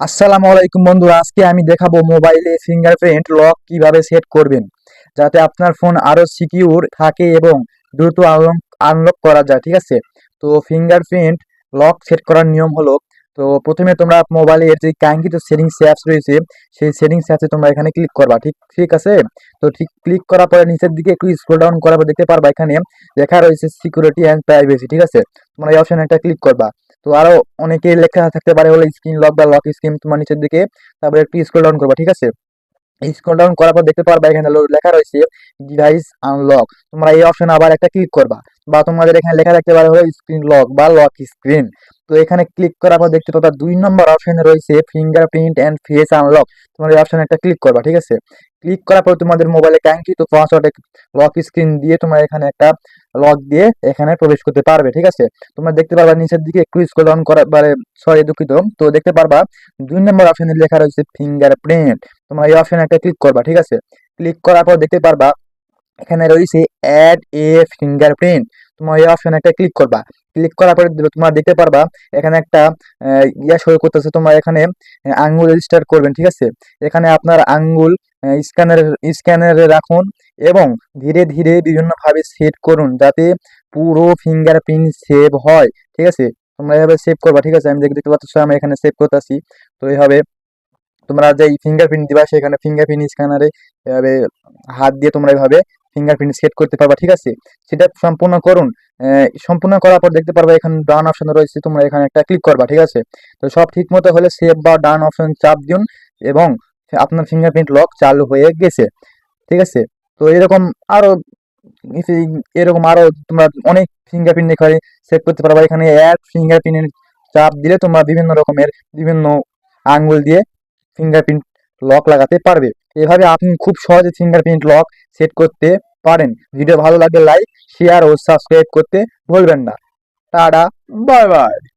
আসসালামু আলাইকুম বন্ধুরা, আজকে আমি দেখাবো মোবাইলে ফিঙ্গারপ্রিন্ট লক কিভাবে সেট করবেন যাতে আপনার ফোন আরো সিকিউর থাকে এবং দ্রুত আনলক করা যায়। ঠিক আছে, তো ফিঙ্গারপ্রিন্ট লক সেট করার নিয়ম হলো, তো প্রথমে তোমরা মোবাইলের যে কাঙ্ক্ষিত সেটিংস অ্যাপস রয়েছে সেই সেটিংস অ্যাপসে তোমরা এখানে ক্লিক করবা। ঠিক ঠিক আছে, তো ঠিক ক্লিক করার পরে নিচের দিকে একটু স্ক্রল ডাউন করার পর দেখতে পারবা এখানে লেখা রয়েছে সিকিউরিটি অ্যান্ড প্রাইভেসি। ঠিক আছে, তোমরা এই অপশনে একটা ক্লিক করবা। তো আরো অনেকে লেখা থাকতে পারে হলো স্ক্রিন লক বা লক স্ক্রিন, তোমার নিচের দিকে তারপরে একটু স্ক্রল ডাউন করবা। ঠিক আছে, স্ক্রল ডাউন করার পর দেখতে পারবা এখানে লেখা রয়েছে ডিভাইস আনলক। তোমরা এই অপশনে আবার একটা ক্লিক করবা, বা তোমাদের এখানে লেখা থাকতে পারে হলো স্ক্রিন লক বা লক স্ক্রিন। তো এখানে ক্লিক করার পর দেখতে পাবা 2 নম্বর অপশনে রয়েছে ফিঙ্গারপ্রিন্ট এন্ড ফেস আনলক। তোমরা এই অপশনে একটা ক্লিক করবা। ঠিক আছে, ক্লিক করার পর তোমাদের মোবাইলে কাঙ্ক্ষিত পাসওয়ার্ড লক স্ক্রিন দিয়ে তোমরা এখানে একটা লক দিয়ে এখানে প্রবেশ করতে পারবে। ঠিক আছে, তোমরা দেখতে পারবা নিচের দিকে একটু স্ক্রল ডাউন করা মানে সরি দুঃখিত, তো দেখতে পারবা 2 নম্বর অপশনে লেখা রয়েছে ফিঙ্গারপ্রিন্ট। তোমরা এই অপশনে একটা ক্লিক করবা। ঠিক আছে, ক্লিক করার পর দেখতে পারবা এখানে রয়েছে অ্যাড এ ফিঙ্গারপ্রিন্ট। তোমার এই অপশনে একটা ক্লিক করবা। ক্লিক করার পরে তোমরা দেখতে পারবা এখানে একটা শো করতেছে, তোমরা এখানে আঙ্গুল রেজিস্টার করবেন। ঠিক আছে, এখানে আপনার আঙ্গুল স্ক্যানারে রাখুন এবং ধীরে ধীরে বিভিন্নভাবে সেট করুন যাতে পুরো ফিঙ্গারপ্রিন্ট সেভ হয়। ঠিক আছে, তোমরা এভাবে সেভ করবা। ঠিক আছে, আমি দেখতে পাচ্ছ আমি এখানে সেভ করতেছি। তো এইভাবে তোমরা যে ফিঙ্গারপ্রিন্ট দিবা সেখানে ফিঙ্গারপ্রিন্ট স্ক্যানারে এভাবে হাত দিয়ে তোমরা এভাবে ফিঙ্গারপ্রিন্ট সেট করতে পারবা। ঠিক আছে, সেটা সম্পূর্ণ করুন। সম্পূর্ণ করার পর দেখতে পারবা এখানে ডান অপশন রয়েছে, তোমরা এখানে একটা ক্লিক করবা। ঠিক আছে, তো সব ঠিক মতো হলে সেভ বা ডান অপশন চাপ দিন এবং আপনার ফিঙ্গারপ্রিন্ট লক চালু হয়ে গেছে। ঠিক আছে, তো আরো এরকম আরো তোমরা অনেক ফিঙ্গারপ্রিন্ট এখানে সেভ করতে পারবা। এখানে অ্যাড ফিঙ্গারপ্রিন্ট চাপ দিলে তোমরা বিভিন্ন রকমের বিভিন্ন আঙ্গুল দিয়ে ফিঙ্গারপ্রিন্ট লক লাগাতে পারবে। এভাবে আপনি খুব সহজে ফিঙ্গারপ্রিন্ট লক সেট করতে পারেন। ভিডিও ভালো লাগলে লাইক, শেয়ার ও সাবস্ক্রাইব করতে ভুলবেন না। Tata, bye bye.